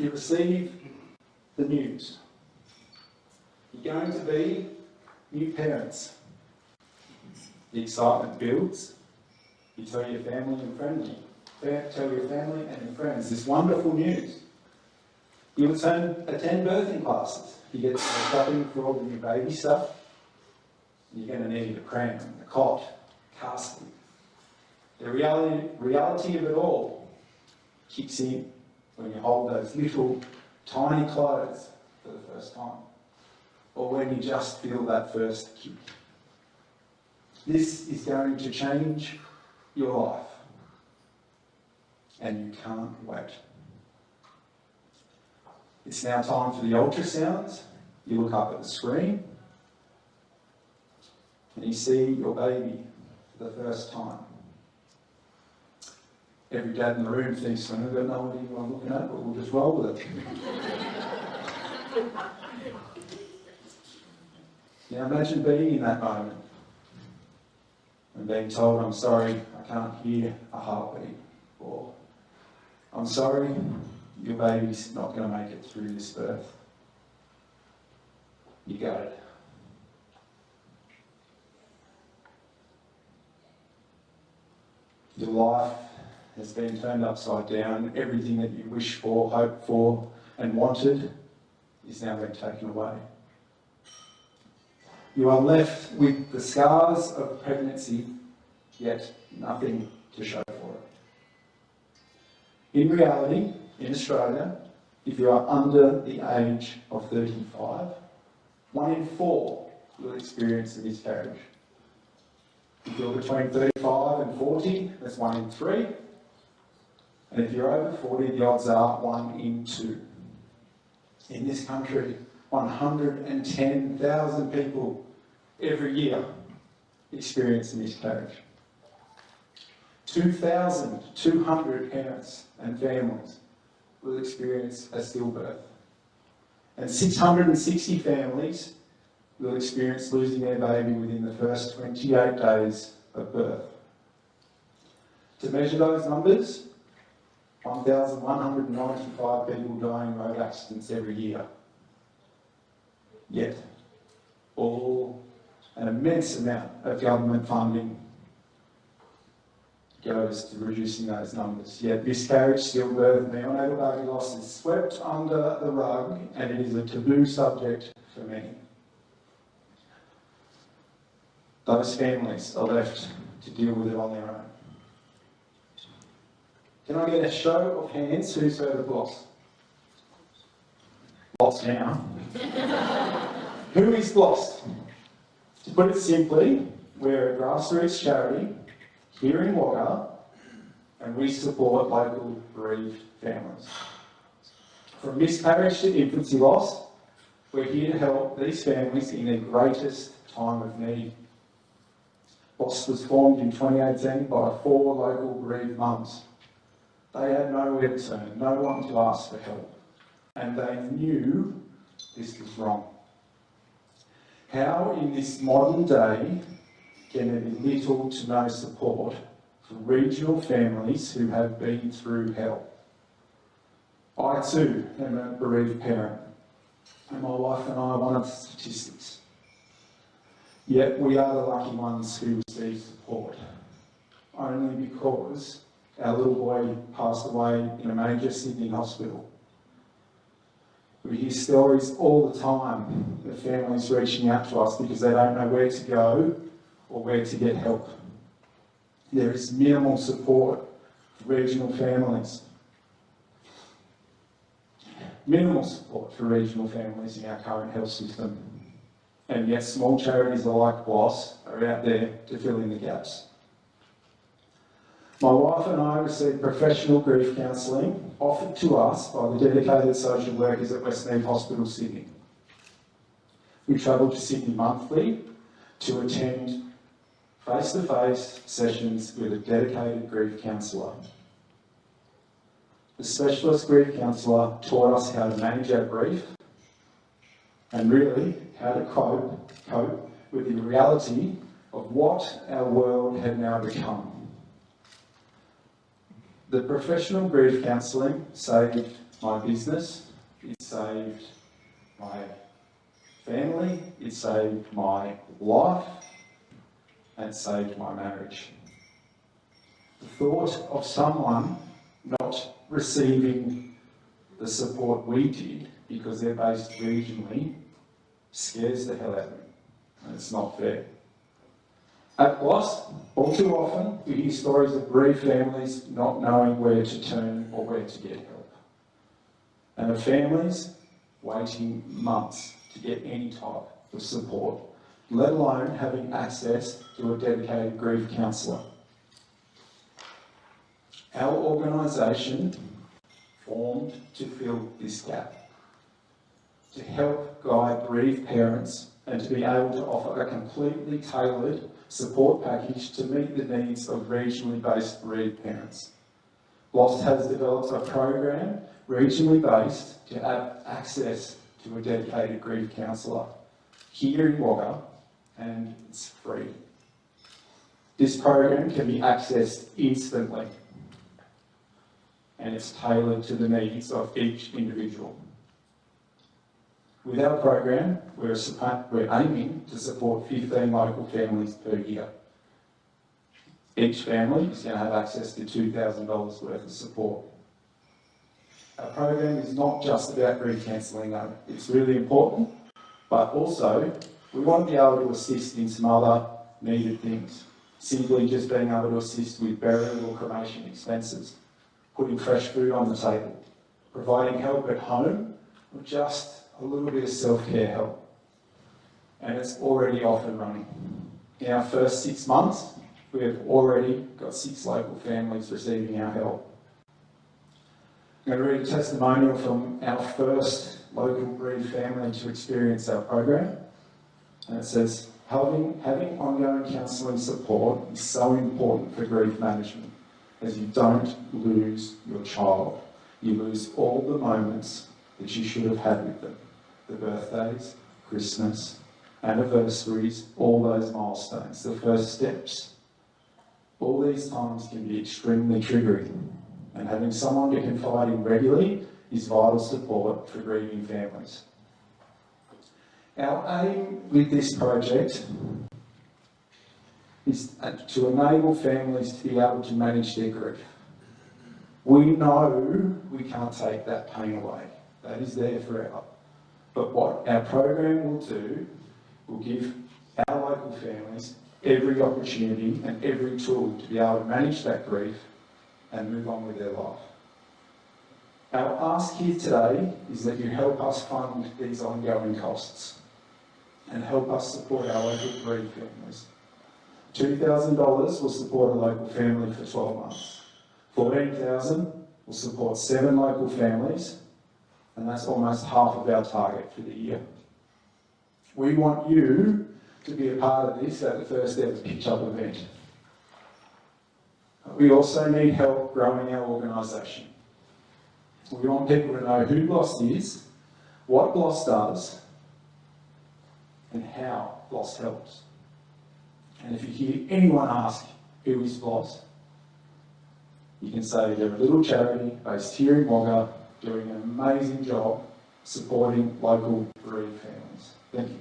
You receive the news. You're going to be new parents. The excitement builds. You tell your family and friends this wonderful news. You attend birthing classes. You get to go shopping for all the new baby stuff. You're going to need a pram, a cot, casket. The reality of it all kicks in when you hold those little tiny clothes for the first time, or when you just feel that first kick. This is going to change your life, and you can't wait. It's now time for the ultrasounds. You look up at the screen and you see your baby for the first time. Every dad in the room thinks, I've got no idea what I'm looking at, but we'll just roll with it. Now imagine being in that moment and being told, I'm sorry, I can't hear a heartbeat, or I'm sorry, your baby's not going to make it through this birth. You got it. Your life has been turned upside down. Everything that you wished for, hoped for, and wanted is now being taken away. You are left with the scars of pregnancy, yet nothing to show for it. In reality, in Australia, if you are under the age of 35, 1 in 4 will experience a miscarriage. If you're between 35 and 40, that's 1 in 3. And if you're over 40, the odds are 1 in 2. In this country, 110,000 people every year experience a miscarriage. 2,200 parents and families will experience a stillbirth. And 660 families will experience losing their baby within the first 28 days of birth. To measure those numbers, 1,195 people die in road accidents every year. Yet, an immense amount of government funding goes to reducing those numbers. Yet miscarriage, stillbirth, neonatal baby loss is swept under the rug, and it is a taboo subject for many. Those families are left to deal with it on their own. Can I get a show of hands who's heard of Bloss? Bloss now. Who is Bloss? To put it simply, we're a grassroots charity here in Wagga, and we support local bereaved families. From miscarriage to infancy loss, we're here to help these families in their greatest time of need. Bloss was formed in 2018 by 4 local bereaved mums. They had nowhere to turn, no one to ask for help, and they knew this was wrong. How in this modern day can there be little to no support for regional families who have been through hell? I too am a bereaved parent, and my wife and I are one of the statistics. Yet we are the lucky ones who receive support, only because our little boy passed away in a major Sydney hospital. We hear stories all the time of families reaching out to us because they don't know where to go or where to get help. There is minimal support for regional families. Minimal support for regional families in our current health system. And yet small charities like Bloss are out there to fill in the gaps. My wife and I received professional grief counselling offered to us by the dedicated social workers at Westmead Hospital, Sydney. We travel to Sydney monthly to attend face-to-face sessions with a dedicated grief counsellor. The specialist grief counsellor taught us how to manage our grief and really how to cope with the reality of what our world had now become. The professional grief counselling saved my business, it saved my family, it saved my life, and it saved my marriage. The thought of someone not receiving the support we did because they're based regionally scares the hell out of me, and it's not fair. At Bloss, all too often we hear stories of bereaved families not knowing where to turn or where to get help, and of families waiting months to get any type of support, let alone having access to a dedicated grief counsellor. Our organisation formed to fill this gap, to help guide bereaved parents and to be able to offer a completely tailored support package to meet the needs of regionally based bereaved parents. Bloss has developed a program regionally based to have access to a dedicated grief counsellor here in Wagga, and it's free. This program can be accessed instantly, and it's tailored to the needs of each individual. With our program, we're aiming to support 15 local families per year. Each family is going to have access to $2,000 worth of support. Our program is not just about grief counselling though. It's really important, but also we want to be able to assist in some other needed things. Simply just being able to assist with burial or cremation expenses, putting fresh food on the table, providing help at home, or just a little bit of self-care help. And it's already off and running. In our first 6 months, we have already got 6 local families receiving our help. I'm going to read a testimonial from our first local bereaved family to experience our program. And it says, having ongoing counselling support is so important for grief management, as you don't lose your child. You lose all the moments that you should have had with them. The birthdays, Christmas, anniversaries, all those milestones, the first steps. All these times can be extremely triggering, and having someone to confide in regularly is vital support for grieving families. Our aim with this project is to enable families to be able to manage their grief. We know we can't take that pain away. That is there forever. But what our program will do, will give our local families every opportunity and every tool to be able to manage that grief and move on with their life. Our ask here today is that you help us fund these ongoing costs and help us support our local bereaved families. $2,000 will support a local family for 12 months. $14,000 will support 7 local families, and that's almost half of our target for the year. We want you to be a part of this at the first ever pitch-up event. We also need help growing our organisation. We want people to know who Bloss is, what Bloss does, and how Bloss helps. And if you hear anyone ask, who is Bloss? You can say they're a little charity based here in Wagga, doing an amazing job supporting local bereaved families. Thank you.